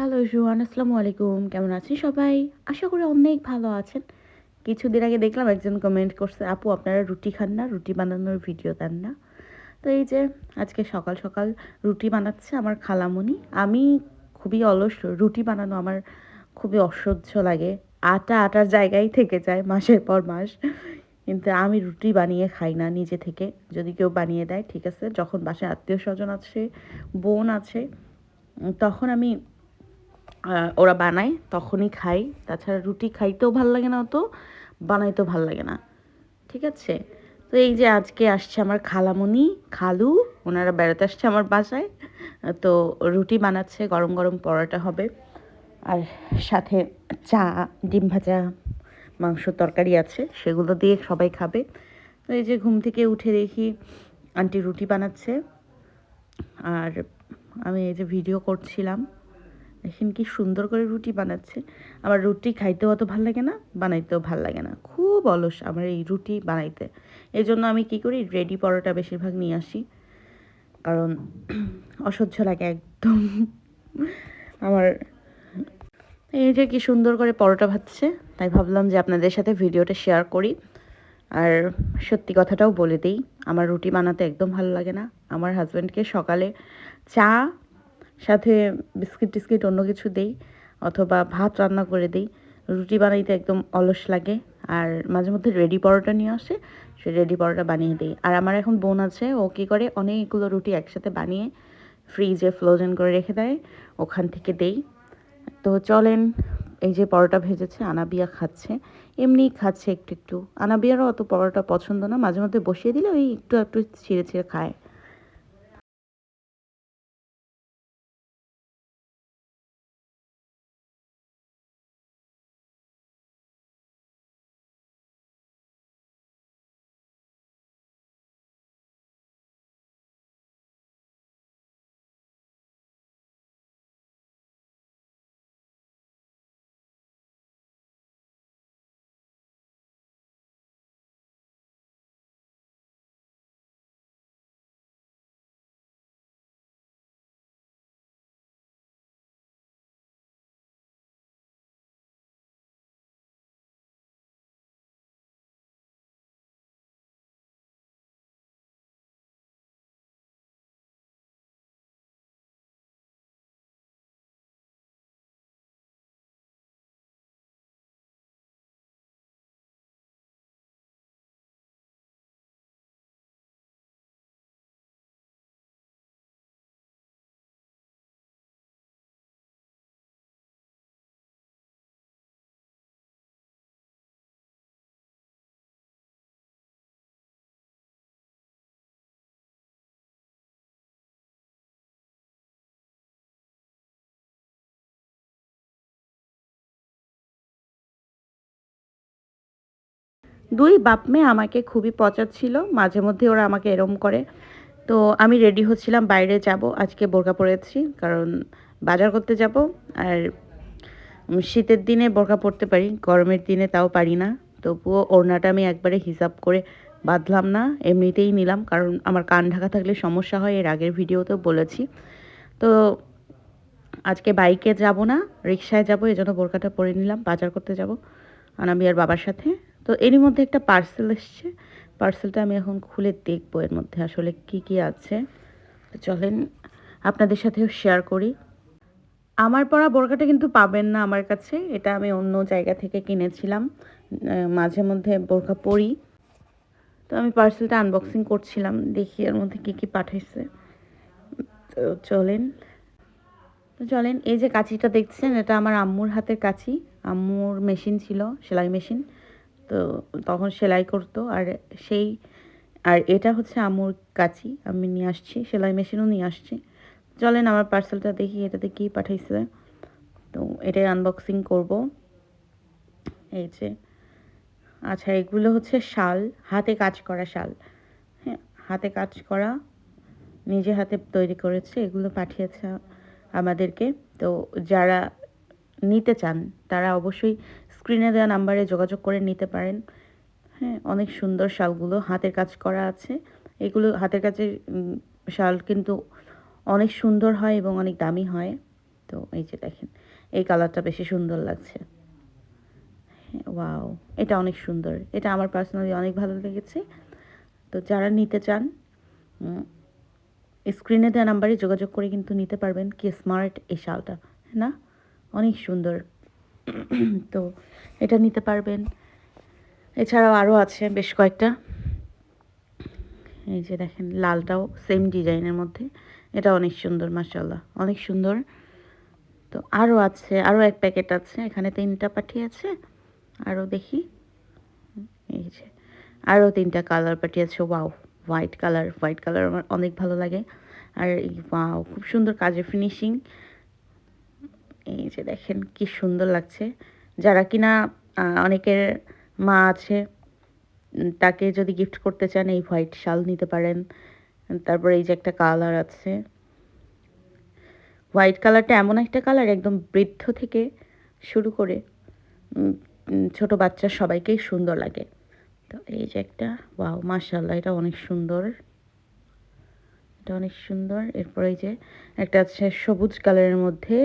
Hello everyone, আসসালামু আলাইকুম। কেমন আছেন সবাই? আশা করি অনেক ভালো আছেন। কিছুদিন আগে দেখলাম একজন কমেন্ট করছে, আপু আপনারা রুটি খান না? রুটি বানানোর ভিডিও দেন না? তো এই যে আজকে সকাল সকাল রুটি বানাচ্ছে আমার খালামণি। আমি খুবই অলস, রুটি বানানো আমার খুবই অসহ্য লাগে। আটার জায়গায় থেকে যায় মাসের পর মাস। কিন্তু আমি রুটি বানিয়ে খাই না নিজে থেকে। যদি কেউ বানিয়ে দেয় ঠিক আছে। যখন বাসায় আত্মীয়স্বজন আছে, বোন আছে, তখন আমি ওরা বানায় তখনই খাই। তাছাড়া রুটি খাইতেও ভাল লাগে না, অত বানাইতেও ভাল লাগে না। ঠিক আছে? তো এই যে আজকে আসছে আমার খালামণি, খালু, ওনারা বেড়াতে আসছে আমার বাসায়। তো রুটি বানাচ্ছে, গরম গরম পরোটা হবে, আর সাথে চা, ডিম ভাজা, মাংসর তরকারি আছে, সেগুলো দিয়ে সবাই খাবে। তো এই যে ঘুম থেকে উঠে দেখি আন্টি রুটি বানাচ্ছে, আর আমি এই যে ভিডিও করছিলাম। দেখেন কি সুন্দর করে রুটি বানাচ্ছে। আমার রুটি খাইতেও অত ভাল লাগে না, বানাইতেও ভাল লাগে না। খুব অলস আমার এই রুটি বানাইতে। এই জন্য আমি কী করি, রেডি পরোটা বেশিরভাগ নিয়ে আসি, কারণ অসহ্য লাগে একদম আমার। এই যে কি সুন্দর করে পরোটা ভাজছে, তাই ভাবলাম যে আপনাদের সাথে ভিডিওটা শেয়ার করি। আর সত্যি কথাটাও বলে দিই, আমার রুটি বানাতে একদম ভালো লাগে না। আমার হাজব্যান্ডকে সকালে চা সাথে বিস্কিট টিস্কিট অন্য কিছু দেই, অথবা ভাত রান্না করে দিই। রুটি বানাইতে একদম অলস লাগে। আর মাঝে মধ্যে রেডি পরোটা নিয়ে আসে, সে রেডি পরোটা বানিয়ে দিই। আর আমার এখন বোন আছে, ও কী করে অনেকগুলো রুটি একসাথে বানিয়ে ফ্রিজে ফ্রোজেন করে রেখে দেয়, ওখান থেকে দেই। তো চলেন, এই যে পরোটা ভেজেছে, আনাবিয়া খাচ্ছে, এমনিই খাচ্ছে একটু একটু। আনাবিয়ারও অত পরোটা পছন্দ না, মাঝে মধ্যে বসিয়ে দিলে ওই একটু একটু ছিঁড়ে ছিঁড়ে খায়। 2 বাপ মেয়ে আমাকে খুবই পচাচ্ছিল। মাঝে মধ্যে ওরা আমাকে এরম করে। তো আমি রেডি হচ্ছিলাম, বাইরে যাব। আজকে বোরকা পরেছি, কারণ বাজার করতে যাব। আর শীতের দিনে বোরকা পরতে পারি, গরমের দিনে তাও পারি না। তবুও ওড়নাটা আমি একবারে হিসাব করে বাঁধলাম না, এমনিতেই নিলাম, কারণ আমার কান ঢাকা থাকলে সমস্যা হয়, এর আগের ভিডিওতেও বলেছি। তো আজকে বাইকে যাব না, রিক্সায় যাব, এজন্য বোরকাটা পরে নিলাম। বাজার করতে যাব আনাবিয়ার বাবার সাথে। তো এরই মধ্যে একটা পার্সেল এসছে। পার্সেলটা আমি এখন খুলে দেখবো এর মধ্যে আসলে কি কি আছে। তো চলেন আপনাদের সাথেও শেয়ার করি। আমার পরা বোরকাটা কিন্তু পাবেন না আমার কাছে, এটা আমি অন্য জায়গা থেকে কিনেছিলাম। মাঝে মধ্যে বোরকা পরি। তো আমি পার্সেলটা আনবক্সিং করছিলাম, দেখি এর মধ্যে কি কি পাঠাইছে। তো চলেন। এই যে কাঁচিটা দেখছেন, এটা আমার আম্মুর হাতের কাঁচি। আম্মুর মেশিন ছিল, সেলাই মেশিন। তো তখন সেলাই করতো, আর সেই আর এটা হচ্ছে আম্মুর কাঁচি, আমি নিয়ে আসছি, সেলাই মেশিনও নিয়ে আসছি। চলেন আমার পার্সেলটা দেখি, এটাতে কী পাঠাইছে। তো এটাই আনবক্সিং করব। এই যে, আচ্ছা এগুলো হচ্ছে শাল, হাতে কাজ করা শাল। হ্যাঁ, হাতে কাজ করা, নিজে হাতে তৈরি করেছে, এগুলো পাঠিয়েছে আমাদেরকে। তো যারা নিতে চান তারা অবশ্যই স্ক্রিনে দেওয়া নাম্বারে যোগাযোগ করে নিতে পারেন। হ্যাঁ, অনেক সুন্দর শালগুলো, হাতের কাজ করা আছে। এগুলো হাতের কাজের শাল কিন্তু অনেক সুন্দর হয় এবং অনেক দামি হয়। তো এই যে দেখেন, এই কালারটা বেশি সুন্দর লাগছে। ওয়াও, এটা অনেক সুন্দর, এটা আমার পার্সোনালি অনেক ভালো লেগেছে। তো যারা নিতে চান স্ক্রিনে দেওয়া নাম্বারে যোগাযোগ করে কিন্তু নিতে পারবেন। কি স্মার্ট এই শালটা, না অনেক সুন্দর। তো এটা নিতে পারবেন। এছাড়াও আরও আছে বেশ কয়েকটা। এই যে দেখেন, লালটাও সেম ডিজাইনের মধ্যে, এটা অনেক সুন্দর, মাশাআল্লাহ অনেক সুন্দর। তো আরও আছে, আরও এক প্যাকেট আছে, এখানে 3টা পাঠিয়েছে। আরও দেখি, এই যে আরও 3টা কালার পাঠিয়েছে। ওয়াও, হোয়াইট কালার আমার অনেক ভালো লাগে। আর এই ওয়াও, খুব সুন্দর কাজের ফিনিশিং। এই যে দেখেন কি সুন্দর লাগছে। যারা কিনা অনেকের মা আছে, তাকে যদি গিফট করতে চান এই হোয়াইট শাল নিতে পারেন। তারপরে এই যে একটা কালার আছে, হোয়াইট কালারটা এমন একটা কালার, একদম বৃদ্ধ থেকে শুরু করে ছোট বাচ্চা সবাইকেই সুন্দর লাগে। তো এই যে একটা, ওয়াও মাশাআল্লাহ, এটা অনেক সুন্দর, এটা অনেক সুন্দর। এরপর এই যে একটা আছে সবুজ কালারের মধ্যে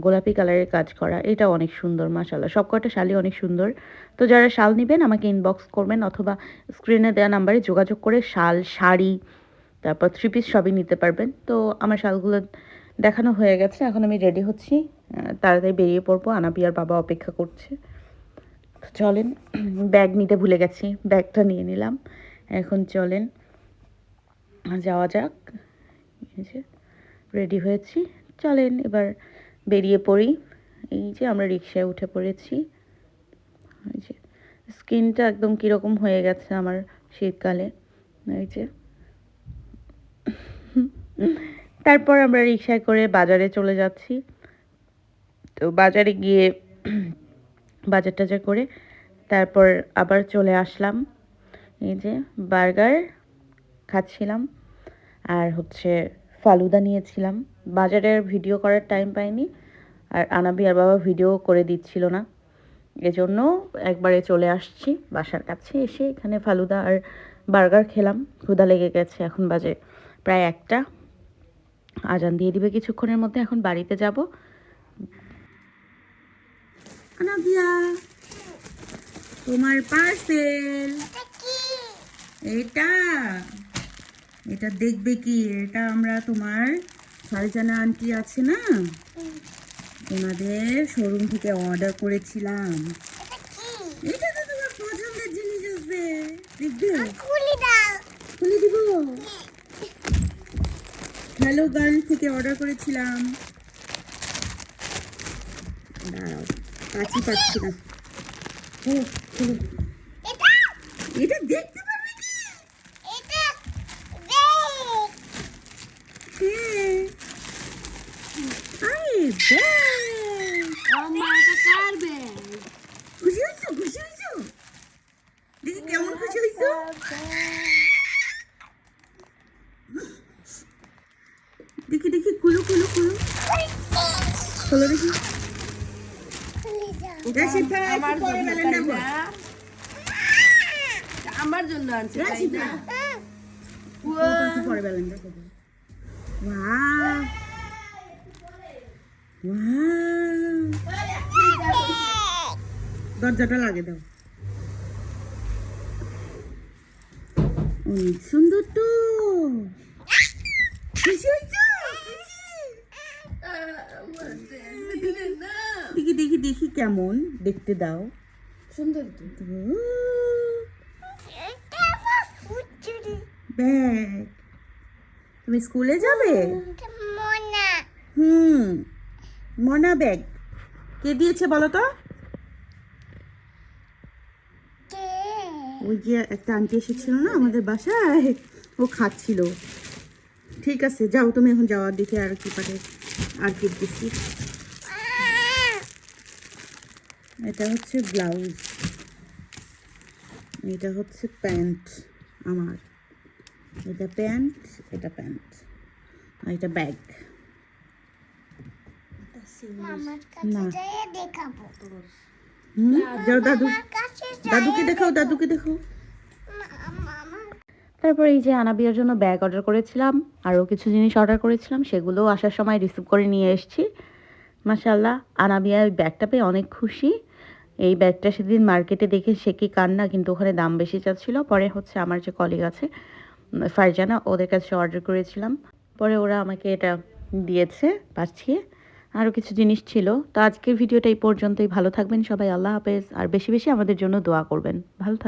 গোলাপি কালারের কাজ করা, এটা অনেক সুন্দর মাশাআল্লাহ। সবকটা শালই অনেক সুন্দর। তো যারা শাল নেবেন আমাকে ইনবক্স করবেন, অথবা স্ক্রিনে দেওয়া নাম্বারে যোগাযোগ করে শাল, শাড়ি, তারপর 3 পিস সবই নিতে পারবেন। তো আমার শালগুলো দেখানো হয়ে গেছে, এখন আমি রেডি হচ্ছি, তাড়াতাড়ি বেরিয়ে পড়বো। আনাবিয়ার বাবা অপেক্ষা করছে। চলেন, ব্যাগ নিতে ভুলে গেছি, ব্যাগটা নিয়ে নিলাম। এখন চলেন যাওয়া যাক। এই যে রেডি হয়েছি, চলেন এবার বেরিয়ে পড়ি। এই যে আমরা রিকশায় উঠে পড়েছি। এই যে স্কিনটা একদম কীরকম হয়ে গেছে আমার শীতকালে। এই যে তারপর আমরা রিকশায় করে বাজারে চলে যাচ্ছি। তো বাজারে গিয়ে বাজার টাজার করে তারপর আবার চলে আসলাম। এই যে বার্গার খাচ্ছিলাম, আর হচ্ছে ফালুদা নিয়েছিলাম। বাজারের ভিডিও করার টাইম পাইনি, আর আনাবি আর বাবা ভিডিও করে দিচ্ছিল না, এজন্য একবারে চলে আসছি বাসার কাছে। এসে এখানে ফালুদা আর বার্গার খেলাম, ক্ষুধা লেগে গেছে। এখন বাজে প্রায় 1টা, আজান দিয়ে দিবে কিছুক্ষণের মধ্যে। এখন বাড়িতে যাব। আনাবিয়া, তোমার পার্সেল। এটা এটা দেখবে কি, এটা আমরা তোমার ফারজানা আন্টি আছে না, ওনাদের শোরুম থেকে অর্ডার করেছিলাম। এটা তো তোমার পছন্দের জিনিস আছে, দেখবে? খুলে দিব। হ্যালো গার্ল থেকে অর্ডার করেছিলাম। দাঁড়াও, পাচ্ছি না। এটা দেখতে পারবে কি? আরে খুশি হয়েছো? দেখি কেমন খুশি হয়েছো। দেখি খুলো দেখি। আমার জন্য আনছি পরে ব্যালেন্ডার করবো। দরজাটা লাগে দাও। অনেক সুন্দর তো, খুশি হয়েছো? দেখি কেমন দেখতে, দাও। সুন্দর ব্যাগ, তুমি স্কুলে যাবে? মনা ব্যাগ কে দিয়েছে বলো তো? ওই যে একটা আন্টি এসেছিল না আমাদের বাসায়, ও খাচ্ছিল। ঠিক আছে যাও, তুমি এখন যাওয়ার দিকে আর কি পারে আর কি দিচ্ছি। এটা হচ্ছে ব্লাউজ, এটা হচ্ছে প্যান্ট আমার, এটা প্যান্ট, আর এটা ব্যাগ। না যাও, দাদুকে দেখাও। তারপর এই যে আনাবিয়ার জন্য ব্যাগ অর্ডার করেছিলাম, আরও কিছু জিনিস অর্ডার করেছিলাম, সেগুলো আসার সময় রিসিভ করে নিয়ে এসেছি। মাশাআল্লাহ, আনাবিয়া এই ব্যাগটা পেয়ে অনেক খুশি। এই ব্যাগটা সেদিন মার্কেটে দেখে সে কি কান্না, কিন্তু ওখানে দাম বেশি চাচ্ছিল। পরে হচ্ছে আমার যে কলিগ আছে ফারজানা, ওদের কাছে অর্ডার করেছিলাম। পরে ওরা আমাকে এটা দিয়েছে পাঠিয়ে। আরও কিছু জিনিস ছিল। তো আজকের ভিডিওটা এই পর্যন্তই। ভালো থাকবেন সবাই। আল্লাহ হাফেজ। আর বেশি বেশি আমাদের জন্য দোয়া করবেন। ভালো থাকবেন।